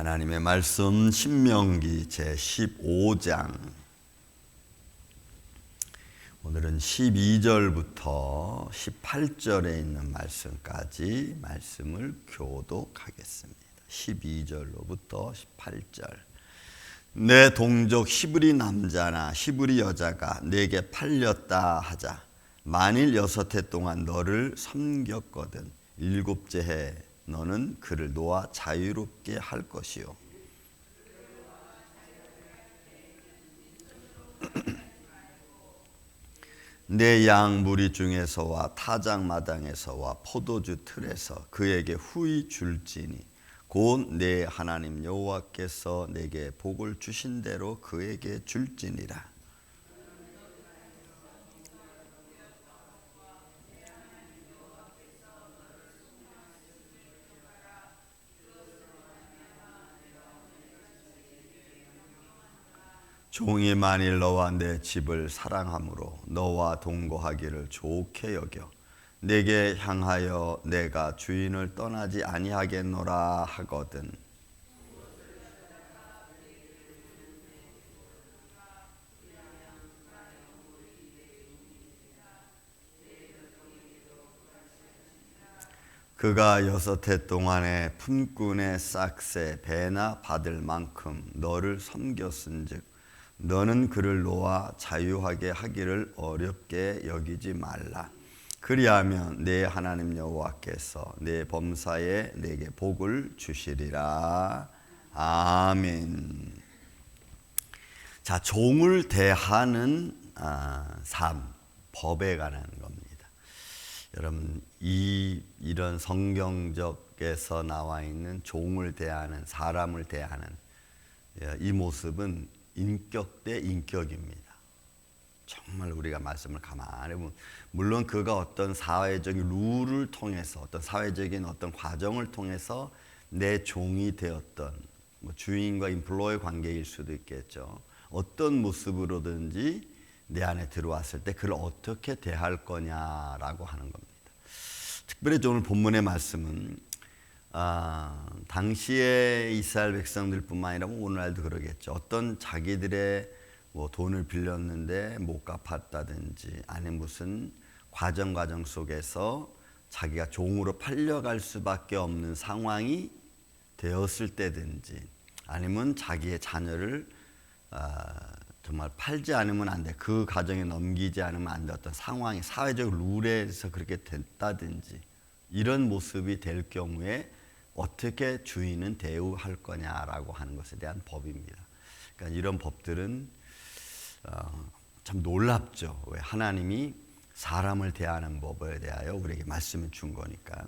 하나님의 말씀 신명기 제15장 오늘은 12절부터 18절에 있는 말씀까지 말씀을 교독하겠습니다. 12절로부터 18절. 내 동족 히브리 남자나 히브리 여자가 내게 팔렸다 하자. 만일 6해 동안 너를 섬겼거든 7째 해 너는 그를 놓아 자유롭게 할 것이요. 내 양 무리 중에서와 타작마당에서와 포도주 틀에서 그에게 후히 줄지니 곧 내 하나님 여호와께서 내게 복을 주신 대로 그에게 줄지니라. 종이 만일 너와 내 집을 사랑함으로 너와 동거하기를 좋게 여겨 내게 향하여 내가 주인을 떠나지 아니하겠노라 하거든. 그가 6해 동안에 품꾼의 싹새 배나 받을 만큼 너를 섬겼은즉 너는 그를 놓아 자유하게 하기를 어렵게 여기지 말라. 그리하면 내 하나님 여호와께서 내 범사에 내게 복을 주시리라. 아멘. 자, 종을 대하는 삶, 법에 관한 겁니다. 여러분, 이런 성경적에서 나와 있는 종을 대하는, 사람을 대하는 이 모습은 인격 대 인격입니다. 정말 우리가 말씀을 가만히 보면 물론 그가 어떤 사회적인 룰을 통해서 어떤 사회적인 어떤 과정을 통해서 내 종이 되었던 주인과 인플로이 관계일 수도 있겠죠. 어떤 모습으로든지 내 안에 들어왔을 때 그를 어떻게 대할 거냐라고 하는 겁니다. 특별히 오늘 본문의 말씀은 당시의 이스라엘 백성들뿐만 아니라 오늘날도 그러겠죠. 어떤 자기들의 돈을 빌렸는데 못 갚았다든지 아니면 무슨 과정 속에서 자기가 종으로 팔려갈 수밖에 없는 상황이 되었을 때든지 아니면 자기의 자녀를 정말 팔지 않으면 안 돼. 그 가정에 넘기지 않으면 안 돼. 어떤 상황이 사회적 룰에서 그렇게 됐다든지 이런 모습이 될 경우에 어떻게 주인은 대우할 거냐라고 하는 것에 대한 법입니다. 그러니까 이런 법들은 참 놀랍죠. 왜 하나님이 사람을 대하는 법에 대하여 우리에게 말씀을 준 거니까.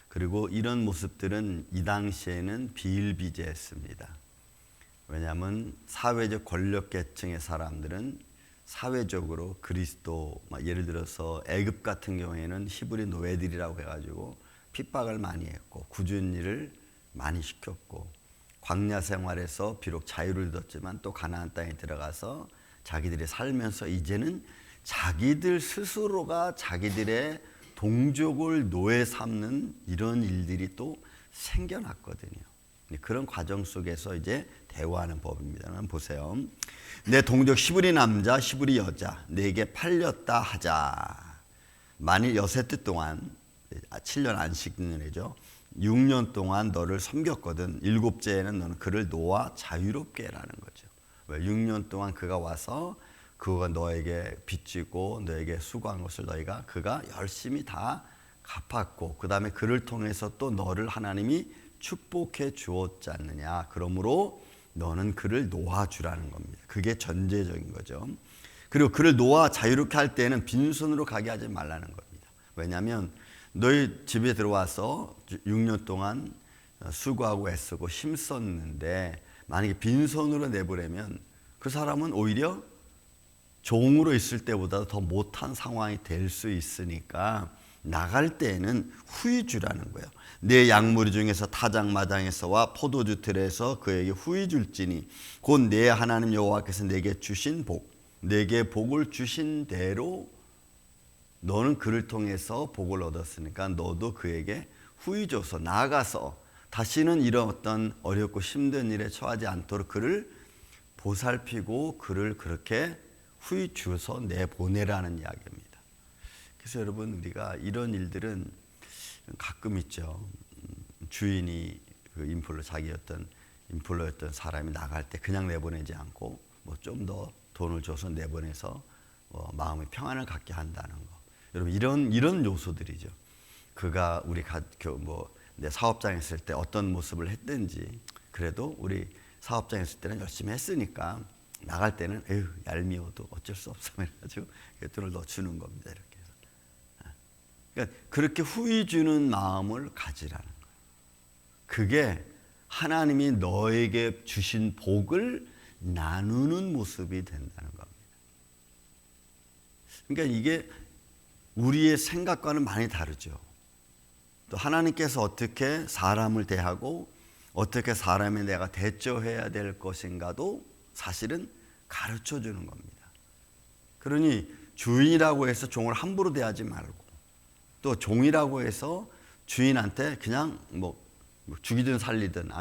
그리고 이런 모습들은 이 당시에는 비일비재했습니다. 왜냐하면 사회적 권력계층의 사람들은 사회적으로 그리스도, 예를 들어서 애굽 같은 경우에는 히브리 노예들이라고 해가지고 핍박을 많이 했고 굳은 일을 많이 시켰고 광야 생활에서 비록 자유를 얻었지만 또 가나안 땅에 들어가서 자기들이 살면서 이제는 자기들 스스로가 자기들의 동족을 노예 삼는 이런 일들이 또 생겨났거든요. 그런 과정 속에서 이제 대화하는 법입니다. 보세요. 내 동족 히브리 남자 히브리 여자 내게 팔렸다 하자. 만일 6해 동안 7년 안식년이죠. 6년 동안 너를 섬겼거든. 7째에는 너는 그를 놓아 자유롭게 해라는 거죠. 왜? 6년 동안 그가 와서 그가 너에게 빚지고 너에게 수고한 것을 그가 열심히 다 갚았고 그 다음에 그를 통해서 또 너를 하나님이 축복해 주었지 않느냐. 그러므로 너는 그를 놓아주라는 겁니다. 그게 전제적인 거죠. 그리고 그를 놓아 자유롭게 할 때는 빈손으로 가게 하지 말라는 겁니다. 왜냐하면 너희 집에 들어와서 6년 동안 수고하고 애쓰고 힘썼는데 만약에 빈손으로 내보내면 그 사람은 오히려 종으로 있을 때보다 더 못한 상황이 될 수 있으니까 나갈 때에는 후히 주라는 거예요. 내 양무리 중에서 타작마당에서와 포도주 틀에서 그에게 후히 줄지니 곧 내 하나님 여호와께서 내게 주신 복 내게 복을 주신 대로 너는 그를 통해서 복을 얻었으니까 너도 그에게 후히 줘서 나아가서 다시는 이런 어떤 어렵고 힘든 일에 처하지 않도록 그를 보살피고 그를 그렇게 후이 주어서 내보내라는 이야기입니다. 그래서 여러분, 우리가 이런 일들은 가끔 있죠. 주인이 그 인플로였던 사람이 나갈 때 그냥 내보내지 않고 뭐 좀 더 돈을 줘서 내보내서 마음의 평안을 갖게 한다는 거. 여러분, 이런 요소들이죠. 그가 내 사업장에 있을 때 어떤 모습을 했든지, 그래도 우리 사업장에 있을 때는 열심히 했으니까 나갈 때는 에휴 얄미워도 어쩔 수 없어 그래가지고 돈을 더 주는 겁니다. 이렇게 해서. 그러니까 그렇게 후히 주는 마음을 가지라는 거예요. 그게 하나님이 너에게 주신 복을 나누는 모습이 된다는 겁니다. 그러니까 이게 우리의 생각과는 많이 다르죠. 또 하나님께서 어떻게 사람을 대하고 어떻게 사람에 내가 대처해야 될 것인가도 사실은 가르쳐 주는 겁니다. 그러니 주인이라고 해서 종을 함부로 대하지 말고, 또 종이라고 해서 주인한테 그냥 죽이든 살리든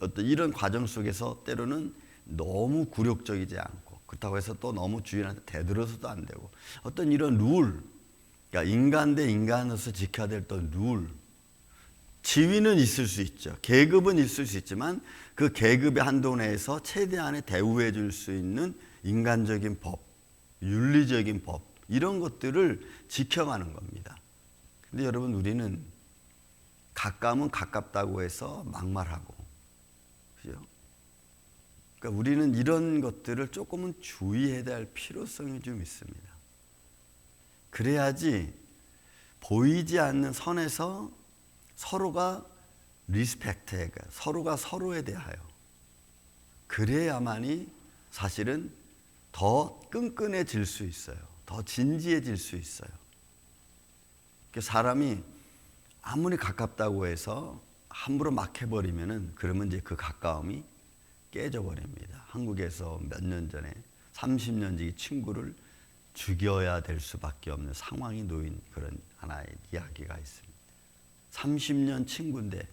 어떤 이런 과정 속에서 때로는 너무 굴욕적이지 않고, 그렇다고 해서 또 너무 주인한테 대들어서도 안 되고, 어떤 이런 룰, 그러니까 인간 대 인간으로서 지켜야 될 어떤 룰, 지위는 있을 수 있죠. 계급은 있을 수 있지만 그 계급의 한도 내에서 최대한의 대우해 줄 수 있는 인간적인 법, 윤리적인 법, 이런 것들을 지켜가는 겁니다. 근데 여러분, 우리는 가까우면 가깝다고 해서 막말하고, 그죠? 그러니까 우리는 이런 것들을 조금은 주의해야 할 필요성이 좀 있습니다. 그래야지 보이지 않는 선에서 서로가 리스펙트해, 서로가 서로에 대하여, 그래야만이 사실은 더 끈끈해질 수 있어요. 더 진지해질 수 있어요. 사람이 아무리 가깝다고 해서 함부로 막 해버리면은, 그러면 이제 그 가까움이 깨져버립니다. 한국에서 몇 년 전에 30년 지기 친구를 죽여야 될 수밖에 없는 상황이 놓인 그런 하나의 이야기가 있습니다. 30년 친구인데,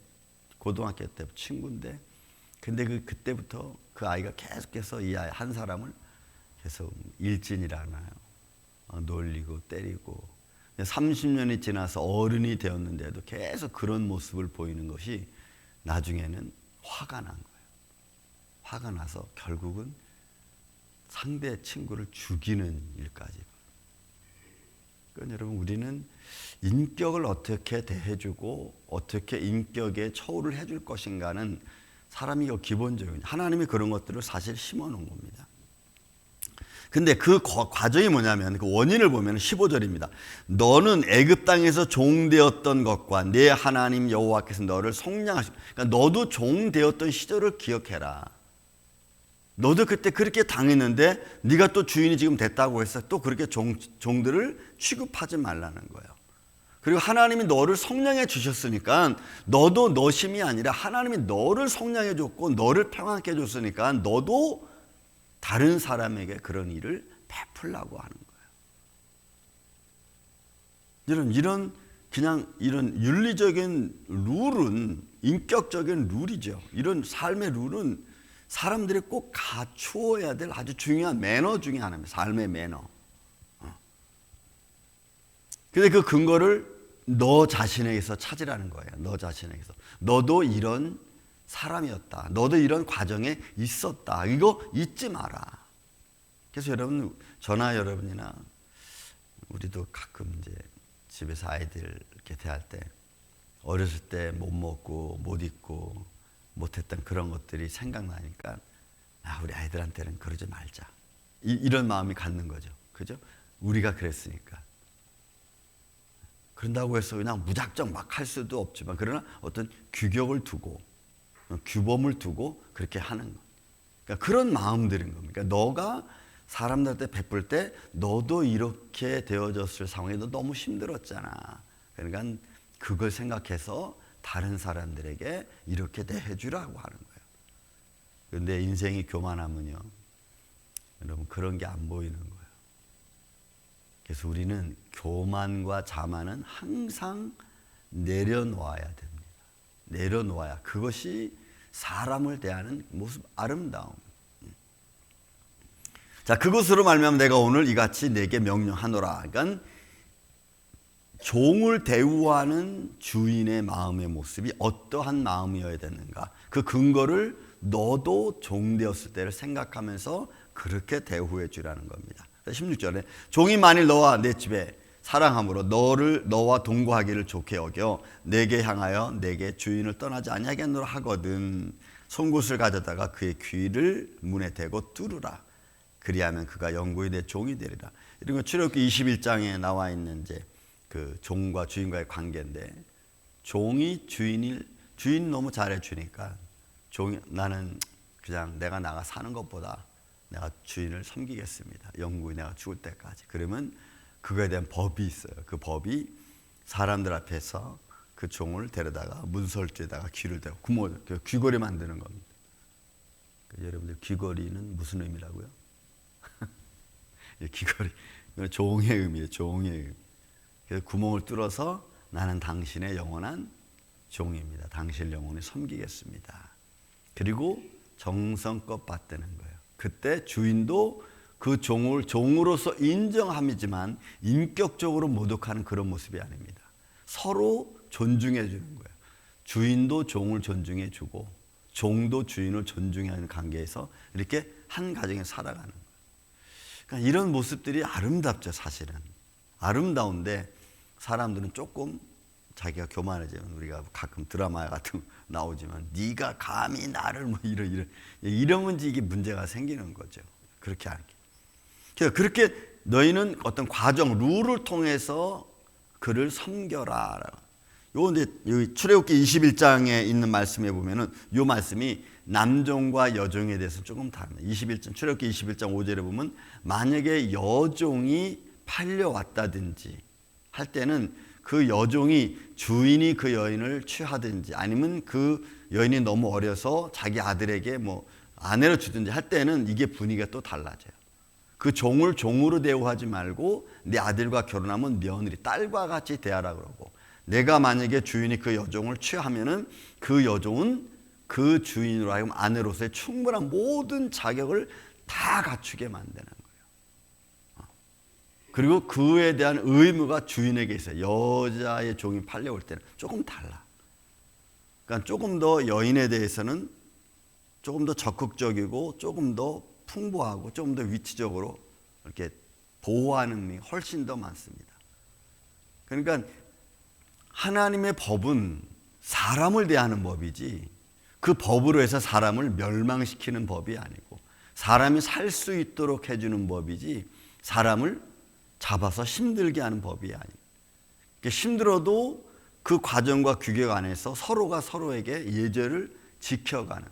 고등학교 때 친구인데, 근데 그때부터 그 아이가 계속해서 이 아이 한 사람을 계속 일진이라나요? 놀리고 때리고, 30년이 지나서 어른이 되었는데도 계속 그런 모습을 보이는 것이 나중에는 화가 난 거예요. 화가 나서 결국은 상대 친구를 죽이는 일까지. 그러니까 여러분, 우리는 인격을 어떻게 대해주고 어떻게 인격에 처우를 해줄 것인가는 사람이 기본적인, 하나님이 그런 것들을 사실 심어놓은 겁니다. 근데 그 과정이 뭐냐면, 그 원인을 보면 15절입니다. 너는 애굽 땅에서 종되었던 것과 내 하나님 여호와께서 너를 속량하시고, 그러니까 너도 종되었던 시절을 기억해라. 너도 그때 그렇게 당했는데 네가 또 주인이 지금 됐다고 해서 또 그렇게 종들을 취급하지 말라는 거예요. 그리고 하나님이 너를 속량해 주셨으니까 너도 너심이 아니라 하나님이 너를 속량해 줬고 너를 평안케 해 줬으니까 너도 다른 사람에게 그런 일을 베풀라고 하는 거예요. 이런 윤리적인 룰은 인격적인 룰이죠. 이런 삶의 룰은 사람들이 꼭 갖추어야 될 아주 중요한 매너 중에 하나입니다. 삶의 매너. 근데 그 근거를 너 자신에게서 찾으라는 거예요. 너 자신에게서. 너도 이런 사람이었다. 너도 이런 과정에 있었다. 이거 잊지 마라. 그래서 여러분, 저나 여러분이나 우리도 가끔 이제 집에서 아이들 이렇게 대할 때 어렸을 때 못 먹고 못 입고 못했던 그런 것들이 생각나니까 우리 아이들한테는 그러지 말자. 이런 마음이 갖는 거죠. 그죠? 우리가 그랬으니까. 그런다고 해서 그냥 무작정 막 할 수도 없지만, 그러나 어떤 규격을 두고 규범을 두고 그렇게 하는 것. 그러니까 그런 마음들인 겁니다. 그러니까 너가 사람들한테 베풀 때 너도 이렇게 되어졌을 상황이 너무 힘들었잖아. 그러니까 그걸 생각해서 다른 사람들에게 이렇게 대해주라고 하는 거예요. 그런데 인생이 교만하면요, 여러분, 그런 게 안 보이는 거예요. 그래서 우리는 교만과 자만은 항상 내려놓아야 됩니다. 내려놓아야 그것이 사람을 대하는 모습 아름다움. 자, 그것으로 말미암아 내가 오늘 이같이 내게 명령하노라. 그러니까 종을 대우하는 주인의 마음의 모습이 어떠한 마음이어야 되는가, 그 근거를 너도 종 되었을 때를 생각하면서 그렇게 대우해 주라는 겁니다. 16절에 종이 만일 너와 내 집에 사랑함으로 너와 동거하기를 좋게 여겨 내게 향하여 내게 주인을 떠나지 아니하겠노라 하거든 송곳을 가져다가 그의 귀를 문에 대고 뚫으라. 그리하면 그가 영구히 내 종이 되리라. 이런 건 출애굽기 21장에 나와 있는 이제 그 종과 주인과의 관계인데, 종이 주인 너무 잘해 주니까 나는 그냥 내가 나가 사는 것보다 내가 주인을 섬기겠습니다. 영구히 내가 죽을 때까지. 그러면 그거에 대한 법이 있어요. 그 법이 사람들 앞에서 그 종을 데려다가 문설주에다가 귀를 대고 귀걸이 만드는 겁니다. 여러분들 귀걸이는 무슨 의미라고요? 귀걸이 종의 의미예요. 종의 의미. 그래서 구멍을 뚫어서 나는 당신의 영원한 종입니다. 당신을 영원히 섬기겠습니다. 그리고 정성껏 받드는 거예요. 그때 주인도 그 종을 종으로서 인정함이지만 인격적으로 모독하는 그런 모습이 아닙니다. 서로 존중해 주는 거예요. 주인도 종을 존중해 주고 종도 주인을 존중하는 관계에서 이렇게 한 가정에 살아가는 거예요. 그러니까 이런 모습들이 아름답죠. 사실은 아름다운데 사람들은 조금 자기가 교만해지면, 우리가 가끔 드라마 같은 거 나오지만 네가 감히 나를 뭐 이러면 이게 문제가 생기는 거죠. 그렇게 하는 게. 그렇게 너희는 어떤 과정, 룰을 통해서 그를 섬겨라. 요 이제 출애굽기 21장에 있는 말씀에 보면은 요 말씀이 남종과 여종에 대해서 조금 다릅니다. 출애굽기 21장 5절에 보면 만약에 여종이 팔려왔다든지 할 때는 그 여종이 주인이 그 여인을 취하든지 아니면 그 여인이 너무 어려서 자기 아들에게 뭐 아내를 주든지 할 때는 이게 분위기가 또 달라져요. 그 종을 종으로 대우하지 말고 내 아들과 결혼하면 며느리, 딸과 같이 대하라 그러고, 내가 만약에 주인이 그 여종을 취하면은 그 여종은 그 주인으로 하여금 아내로서의 충분한 모든 자격을 다 갖추게 만드는 거예요. 그리고 그에 대한 의무가 주인에게 있어요. 여자의 종이 팔려올 때는 조금 달라. 그러니까 조금 더 여인에 대해서는 조금 더 적극적이고 조금 더 풍부하고 조금 더 위치적으로 이렇게 보호하는 면이 훨씬 더 많습니다. 그러니까 하나님의 법은 사람을 대하는 법이지 그 법으로 해서 사람을 멸망시키는 법이 아니고, 사람이 살 수 있도록 해주는 법이지 사람을 잡아서 힘들게 하는 법이 아니에요. 힘들어도 그 과정과 규격 안에서 서로가 서로에게 예절을 지켜가는,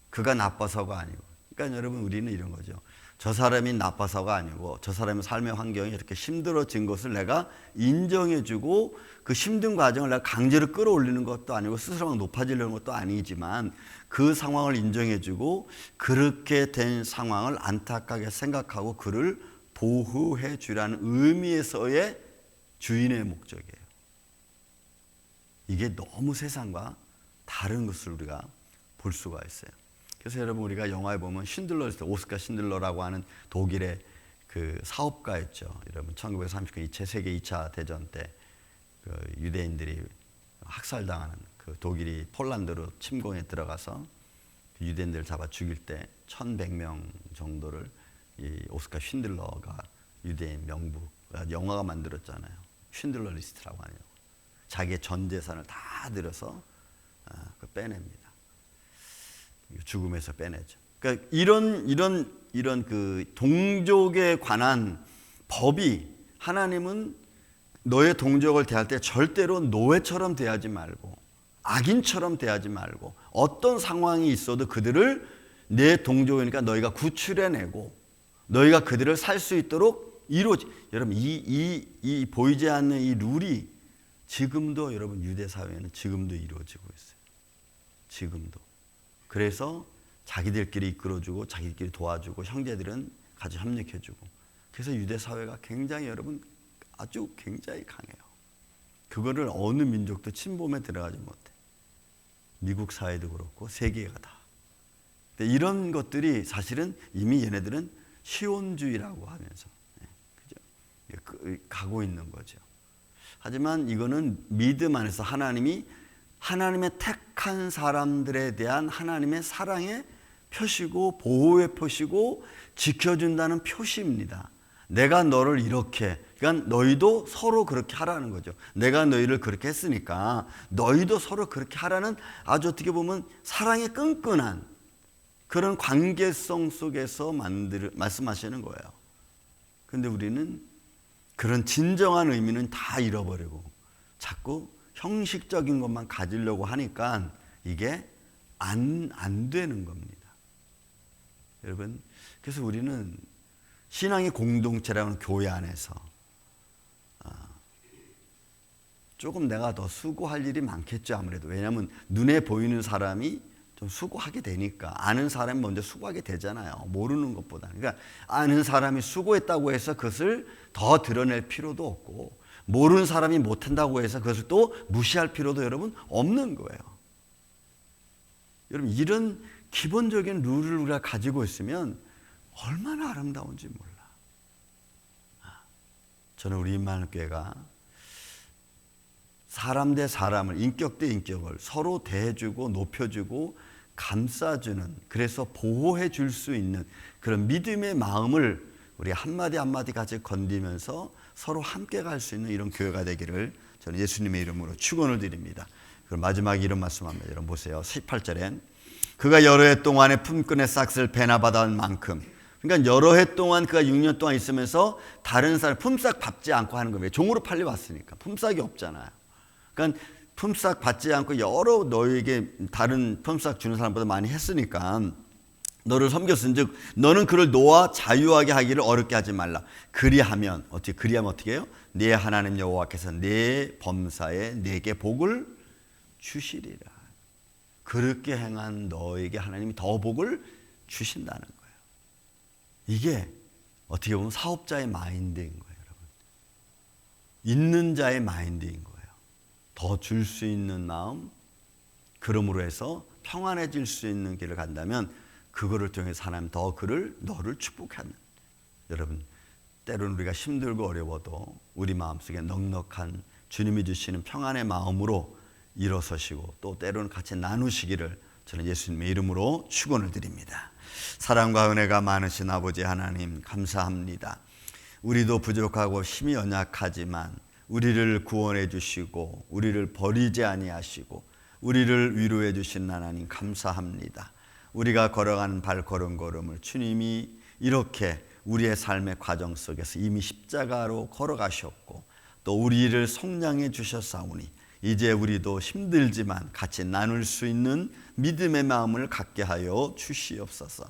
그가 나빠서가 아니고. 그러니까 여러분, 우리는 이런 거죠. 저 사람이 나빠서가 아니고 저 사람의 삶의 환경이 이렇게 힘들어진 것을 내가 인정해주고 그 힘든 과정을 내가 강제로 끌어올리는 것도 아니고 스스로 막 높아지려는 것도 아니지만 그 상황을 인정해주고 그렇게 된 상황을 안타깝게 생각하고 그를 보호해 주라는 의미에서의 주인의 목적이에요. 이게 너무 세상과 다른 것을 우리가 볼 수가 있어요. 그래서 여러분, 우리가 영화에 보면 오스카 신들러라고 하는 독일의 그 사업가였죠. 여러분, 1939년 세계 2차 대전 때 그 유대인들이 학살당하는 그 독일이 폴란드로 침공에 들어가서 그 유대인들을 잡아 죽일 때 1,100명 정도를 이 오스카 쉰들러가 유대인 명부 영화가 만들었잖아요. 쉰들러 리스트라고 하네요. 자기의 전 재산을 다 들여서 빼냅니다. 죽음에서 빼내죠. 그러니까 이런 그 동족에 관한 법이, 하나님은 너의 동족을 대할 때 절대로 노예처럼 대하지 말고 악인처럼 대하지 말고 어떤 상황이 있어도 그들을 내 동족이니까 너희가 구출해내고 너희가 그들을 살 수 있도록 이루어지. 여러분, 이 보이지 않는 이 룰이 지금도 여러분 유대 사회에는 지금도 이루어지고 있어요. 지금도. 그래서 자기들끼리 이끌어주고 자기들끼리 도와주고 형제들은 같이 협력해주고, 그래서 유대 사회가 굉장히 여러분 아주 굉장히 강해요. 그거를 어느 민족도 침범에 들어가지 못해. 미국 사회도 그렇고 세계가 다. 근데 이런 것들이 사실은 이미 얘네들은 시온주의라고 하면서 그죠? 가고 있는 거죠. 하지만 이거는 믿음 안에서 하나님의 택한 사람들에 대한 하나님의 사랑의 표시고 보호의 표시고 지켜준다는 표시입니다. 내가 너를 이렇게, 그러니까 너희도 서로 그렇게 하라는 거죠. 내가 너희를 그렇게 했으니까 너희도 서로 그렇게 하라는 아주 어떻게 보면 사랑의 끈끈한 그런 관계성 속에서 말씀하시는 거예요. 그런데 우리는 그런 진정한 의미는 다 잃어버리고 자꾸 형식적인 것만 가지려고 하니까 이게 안 되는 겁니다. 여러분, 그래서 우리는 신앙의 공동체라는 교회 안에서 조금 내가 더 수고할 일이 많겠죠, 아무래도. 왜냐하면 눈에 보이는 사람이 좀 수고하게 되니까. 아는 사람이 먼저 수고하게 되잖아요, 모르는 것보다. 그러니까 아는 사람이 수고했다고 해서 그것을 더 드러낼 필요도 없고, 모르는 사람이 못한다고 해서 그것을 또 무시할 필요도 여러분 없는 거예요. 여러분, 이런 기본적인 룰을 우리가 가지고 있으면 얼마나 아름다운지 몰라. 저는 우리 임마누엘교회가 사람 대 사람을, 인격 대 인격을 서로 대해주고 높여주고 감싸주는, 그래서 보호해 줄 수 있는 그런 믿음의 마음을 우리 한마디 한마디 같이 건디면서 서로 함께 갈 수 있는 이런 교회가 되기를 저는 예수님의 이름으로 축원을 드립니다. 그럼 마지막에 이런 말씀합니다. 여러분 보세요. 18절에 그가 여러 해 동안에 품꾼의 싹을 배나 받아온 만큼, 그러니까 여러 해 동안 그가 6년 동안 있으면서 다른 사람 품삯 받지 않고 하는 거예요. 종으로 팔려왔으니까 품삯이 없잖아요. 그러니까 품삯 받지 않고 여러 너에게 다른 품삯 주는 사람보다 많이 했으니까 너를 섬겼은즉 너는 그를 놓아 자유하게 하기를 어렵게 하지 말라. 그리하면 어떻게 해요? 네 하나님 여호와께서 네 범사에 네게 복을 주시리라. 그렇게 행한 너에게 하나님이 더 복을 주신다는 거예요. 이게 어떻게 보면 사업자의 마인드인 거예요, 여러분. 있는 자의 마인드인 거예요. 더 줄 수 있는 마음, 그러므로 해서 평안해질 수 있는 길을 간다면 그거를 통해서 하나님 더 너를 축복하는. 여러분, 때로는 우리가 힘들고 어려워도 우리 마음속에 넉넉한 주님이 주시는 평안의 마음으로 일어서시고 또 때로는 같이 나누시기를 저는 예수님의 이름으로 축원을 드립니다. 사랑과 은혜가 많으신 아버지 하나님 감사합니다. 우리도 부족하고 힘이 연약하지만 우리를 구원해 주시고 우리를 버리지 아니하시고 우리를 위로해 주신 하나님 감사합니다. 우리가 걸어가는 발걸음걸음을 주님이 이렇게 우리의 삶의 과정 속에서 이미 십자가로 걸어가셨고 또 우리를 속량해 주셨사오니 이제 우리도 힘들지만 같이 나눌 수 있는 믿음의 마음을 갖게 하여 주시옵소서.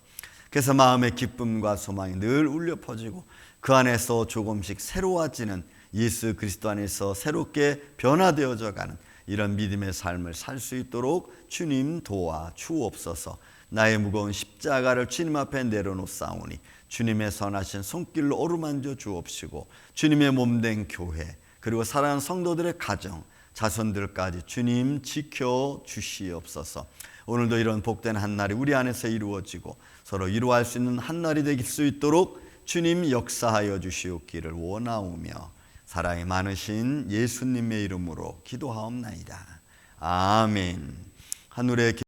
그래서 마음의 기쁨과 소망이 늘 울려 퍼지고 그 안에서 조금씩 새로워지는 예수 그리스도 안에서 새롭게 변화되어져 가는 이런 믿음의 삶을 살 수 있도록 주님 도와 주옵소서. 나의 무거운 십자가를 주님 앞에 내려놓사오니 주님의 선하신 손길로 어루만져 주옵시고 주님의 몸된 교회 그리고 사랑하는 성도들의 가정 자손들까지 주님 지켜 주시옵소서. 오늘도 이런 복된 한날이 우리 안에서 이루어지고 서로 이루어할 수 있는 한날이 될 수 있도록 주님 역사하여 주시옵기를 원하오며 사랑이 많으신 예수님의 이름으로 기도하옵나이다. 아멘. 하늘의